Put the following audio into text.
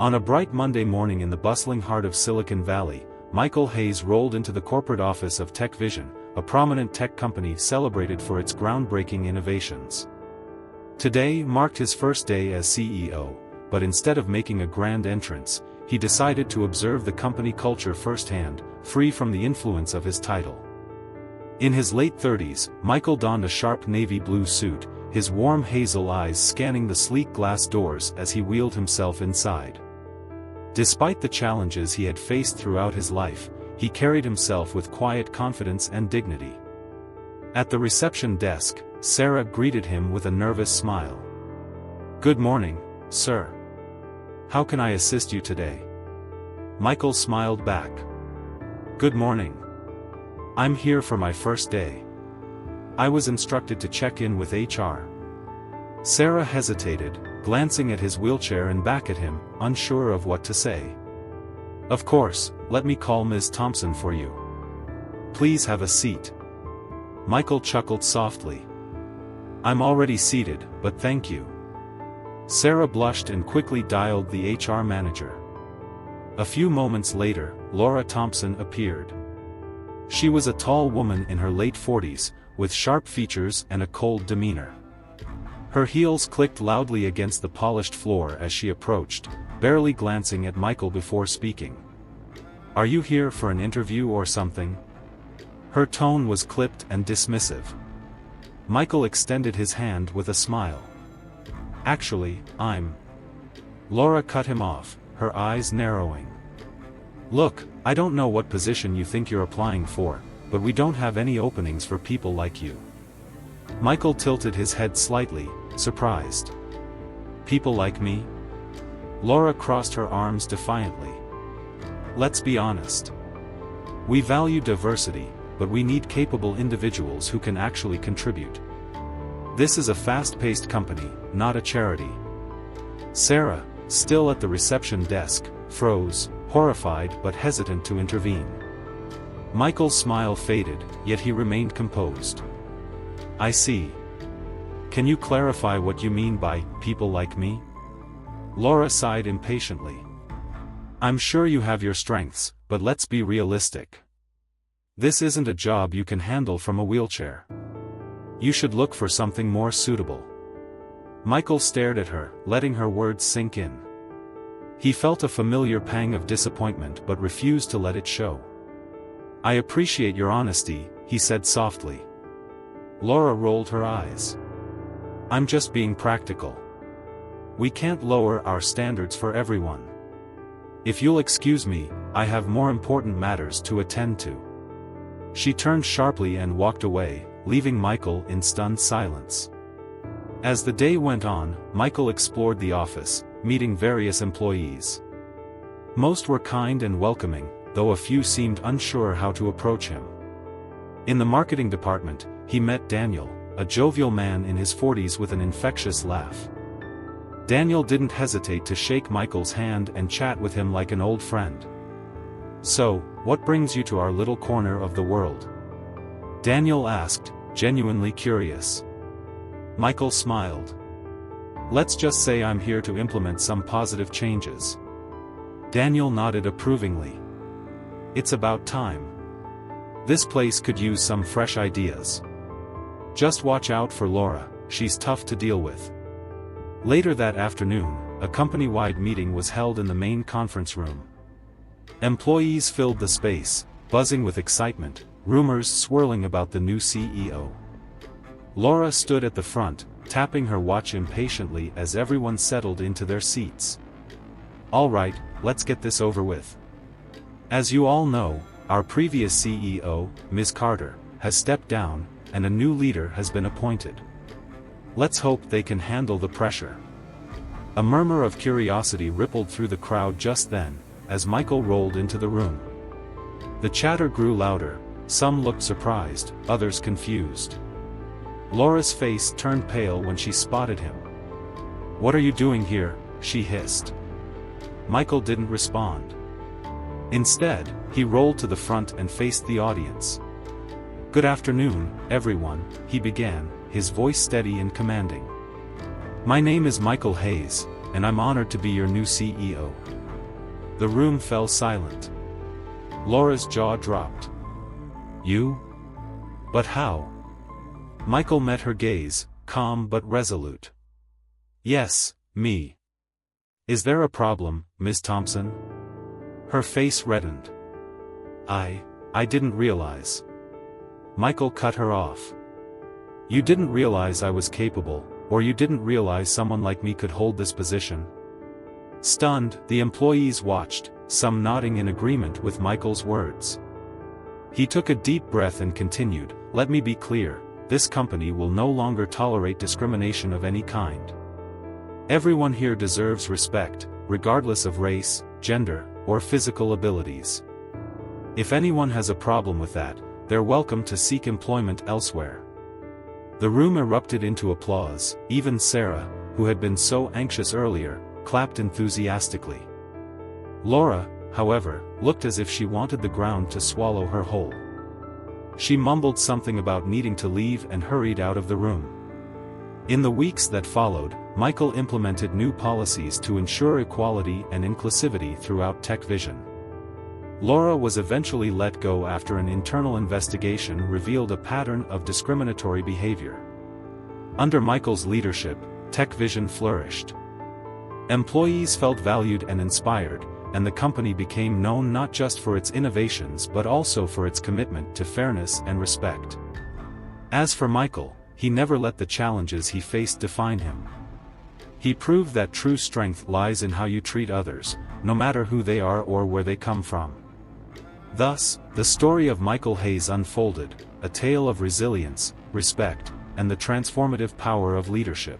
On a bright Monday morning in the bustling heart of Silicon Valley, Michael Hayes rolled into the corporate office of TechVision, a prominent tech company celebrated for its groundbreaking innovations. Today marked his first day as CEO, but instead of making a grand entrance, he decided to observe the company culture firsthand, free from the influence of his title. In his late 30s, Michael donned a sharp navy blue suit, his warm hazel eyes scanning the sleek glass doors as he wheeled himself inside. Despite the challenges he had faced throughout his life, he carried himself with quiet confidence and dignity. At the reception desk, Sarah greeted him with a nervous smile. "Good morning, sir. How can I assist you today?" Michael smiled back. "Good morning. I'm here for my first day. I was instructed to check in with HR." Sarah hesitated, glancing at his wheelchair and back at him, unsure of what to say. "Of course, let me call Ms. Thompson for you. Please have a seat." Michael chuckled softly. "I'm already seated, but thank you." Sarah blushed and quickly dialed the HR manager. A few moments later, Laura Thompson appeared. She was a tall woman in her late 40s, with sharp features and a cold demeanor. Her heels clicked loudly against the polished floor as she approached, barely glancing at Michael before speaking. "Are you here for an interview or something?" Her tone was clipped and dismissive. Michael extended his hand with a smile. "Actually, Laura cut him off, her eyes narrowing. "Look, I don't know what position you think you're applying for, but we don't have any openings for people like you." Michael tilted his head slightly, surprised. "People like me?" Laura crossed her arms defiantly. "Let's be honest. We value diversity, but we need capable individuals who can actually contribute. This is a fast-paced company, not a charity." Sarah, still at the reception desk, froze, horrified but hesitant to intervene. Michael's smile faded, yet he remained composed. "I see. Can you clarify what you mean by people like me?" Laura sighed impatiently. "I'm sure you have your strengths, but let's be realistic. This isn't a job you can handle from a wheelchair. You should look for something more suitable." Michael stared at her, letting her words sink in. He felt a familiar pang of disappointment but refused to let it show. "I appreciate your honesty," he said softly. Laura rolled her eyes. "I'm just being practical. We can't lower our standards for everyone. If you'll excuse me, I have more important matters to attend to." She turned sharply and walked away, leaving Michael in stunned silence. As the day went on, Michael explored the office, meeting various employees. Most were kind and welcoming, though a few seemed unsure how to approach him. In the marketing department, he met Daniel, a jovial man in his 40s with an infectious laugh. Daniel didn't hesitate to shake Michael's hand and chat with him like an old friend. "So, what brings you to our little corner of the world?" Daniel asked, genuinely curious. Michael smiled. "Let's just say I'm here to implement some positive changes." Daniel nodded approvingly. "It's about time. This place could use some fresh ideas. Just watch out for Laura, she's tough to deal with." Later that afternoon, a company-wide meeting was held in the main conference room. Employees filled the space, buzzing with excitement, rumors swirling about the new CEO. Laura stood at the front, tapping her watch impatiently as everyone settled into their seats. "All right, let's get this over with. As you all know, our previous CEO, Ms. Carter, has stepped down, and a new leader has been appointed. Let's hope they can handle the pressure." A murmur of curiosity rippled through the crowd just then, as Michael rolled into the room. The chatter grew louder, some looked surprised, others confused. Laura's face turned pale when she spotted him. "What are you doing here?" she hissed. Michael didn't respond. Instead, he rolled to the front and faced the audience. "Good afternoon, everyone," he began, his voice steady and commanding. "My name is Michael Hayes, and I'm honored to be your new CEO." The room fell silent. Laura's jaw dropped. "You? But how?" Michael met her gaze, calm but resolute. "Yes, me. Is there a problem, Miss Thompson?" Her face reddened. I didn't realize." Michael cut her off. "You didn't realize I was capable, or you didn't realize someone like me could hold this position?" Stunned, the employees watched, some nodding in agreement with Michael's words. He took a deep breath and continued, "Let me be clear, this company will no longer tolerate discrimination of any kind. Everyone here deserves respect, regardless of race, gender, or physical abilities. If anyone has a problem with that, they're welcome to seek employment elsewhere." The room erupted into applause. Even Sarah, who had been so anxious earlier, clapped enthusiastically. Laura, however, looked as if she wanted the ground to swallow her whole. She mumbled something about needing to leave and hurried out of the room. In the weeks that followed, Michael implemented new policies to ensure equality and inclusivity throughout TechVision. Laura was eventually let go after an internal investigation revealed a pattern of discriminatory behavior. Under Michael's leadership, TechVision flourished. Employees felt valued and inspired, and the company became known not just for its innovations but also for its commitment to fairness and respect. As for Michael, he never let the challenges he faced define him. He proved that true strength lies in how you treat others, no matter who they are or where they come from. Thus, the story of Michael Hayes unfolded, a tale of resilience, respect, and the transformative power of leadership.